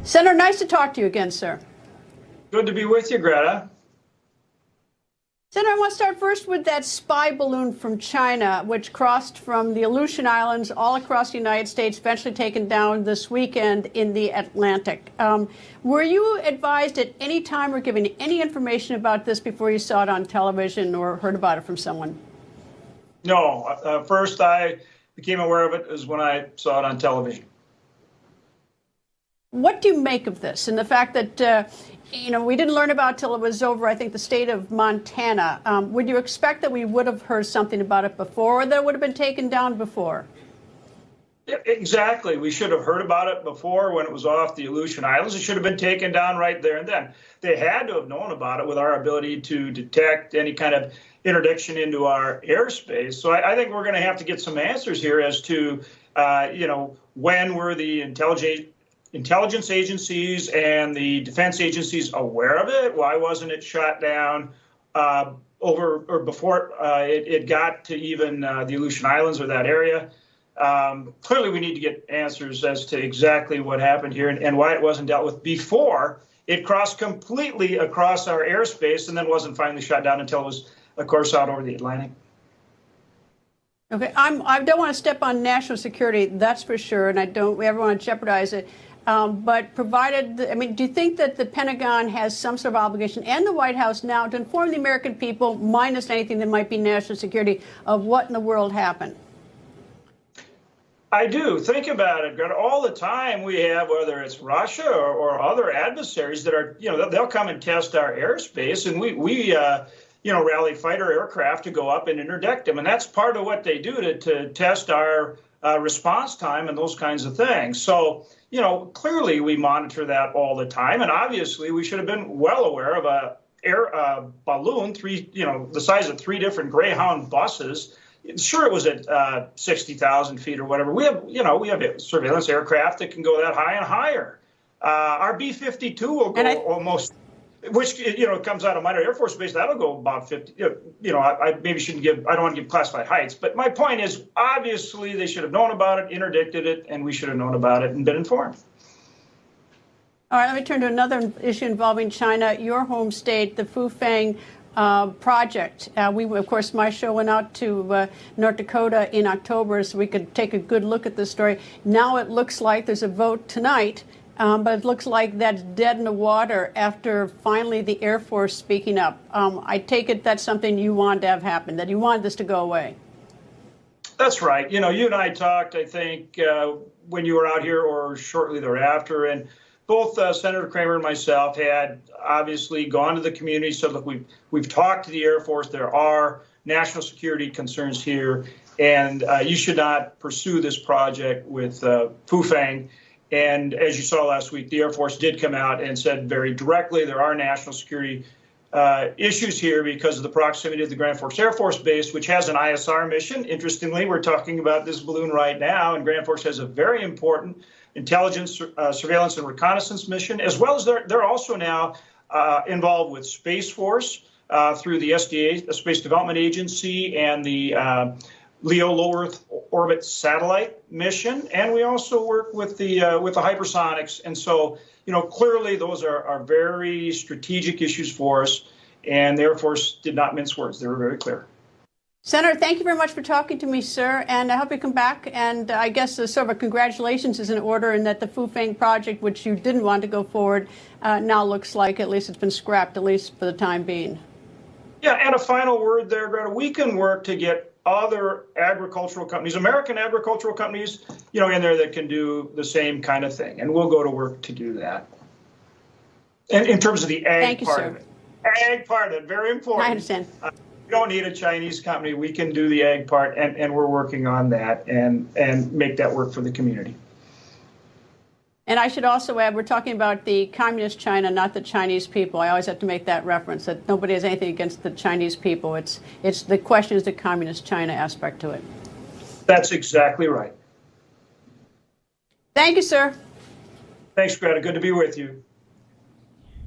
Senator, nice to talk to you again, sir. Good to be with you, Greta. Senator, I want to start first with that spy balloon from China, which crossed from the Aleutian Islands all across the United States, eventually taken down this weekend in the Atlantic. Were you advised at any time or given any information about this before you saw it on television or heard about it from someone? No. First I became aware of it is when I saw it on television. What do you make of this and the fact that, we didn't learn about it till it was over, I think, the state of Montana? Would you expect that we would have heard something about it before, or that it would have been taken down before? Yeah, exactly. We should have heard about it before when it was off the Aleutian Islands. It should have been taken down right there and then. They had to have known about it with our ability to detect any kind of interdiction into our airspace. So I think we're going to have to get some answers here as to, when were the intelligence agencies and the defense agencies aware of it? Why wasn't it shot down over or before it got to even the Aleutian Islands or that area? Clearly, we need to get answers as to exactly what happened here and why it wasn't dealt with before it crossed completely across our airspace and then wasn't finally shot down until it was, of course, out over the Atlantic. Okay, I don't want to step on national security, that's for sure, and we ever want to jeopardize it. But provided, do you think that the Pentagon has some sort of obligation, and the White House now, to inform the American people, minus anything that might be national security, of what in the world happened? I do. Think about it, Greta. All the time we have, whether it's Russia or other adversaries that are, they'll come and test our airspace, and we rally fighter aircraft to go up and interdict them. And that's part of what they do to test our response time and those kinds of things. So, clearly we monitor that all the time. And obviously we should have been well aware of a balloon, the size of 3 different Greyhound buses. Sure, it was at 60,000 feet or whatever. We have surveillance aircraft that can go that high and higher. Our B-52 will go almost, which comes out of Minot Air Force Base. That'll go about 50. I maybe shouldn't give. I don't want to give classified heights, but my point is, obviously they should have known about it, interdicted it, and we should have known about it and been informed. All right, let me turn to another issue involving China. Your home state, the Hoeven project. Of course, my show went out to North Dakota in October so we could take a good look at this story. Now it looks like there's a vote tonight, but it looks like that's dead in the water after finally the Air Force speaking up. I take it that's something you wanted to have happen, that you wanted this to go away. That's right. You and I talked, I think, when you were out here or shortly thereafter, and both Senator Kramer and myself had obviously gone to the community, said, look, we've talked to the Air Force. There are national security concerns here, and you should not pursue this project with Hoeven. And as you saw last week, the Air Force did come out and said very directly there are national security issues here because of the proximity of the Grand Forks Air Force Base, which has an ISR mission. Interestingly, we're talking about this balloon right now, and Grand Forks has a very important intelligence, surveillance, and reconnaissance mission, as well as they're also now involved with Space Force through the SDA, the Space Development Agency, and the LEO Low Earth Orbit Satellite mission, and we also work with the hypersonics. And so, clearly those are very strategic issues for us, and the Air Force did not mince words. They were very clear. Senator, thank you very much for talking to me, sir, and I hope you come back. And I guess sort of a congratulations is in order in that the Hoeven project, which you didn't want to go forward, now looks like at least it's been scrapped, at least for the time being. Yeah, and a final word there, Greta. We can work to get other agricultural companies, American agricultural companies, in there that can do the same kind of thing. And we'll go to work to do that. And in terms of the ag part of it. Ag part of it, very important. I understand. We don't need a Chinese company. We can do the ag part, and we're working on that and make that work for the community. And I should also add, we're talking about the communist China, not the Chinese people. I always have to make that reference, that nobody has anything against the Chinese people. It's the question is the communist China aspect to it. That's exactly right. Thank you, sir. Thanks, Greta. Good to be with you.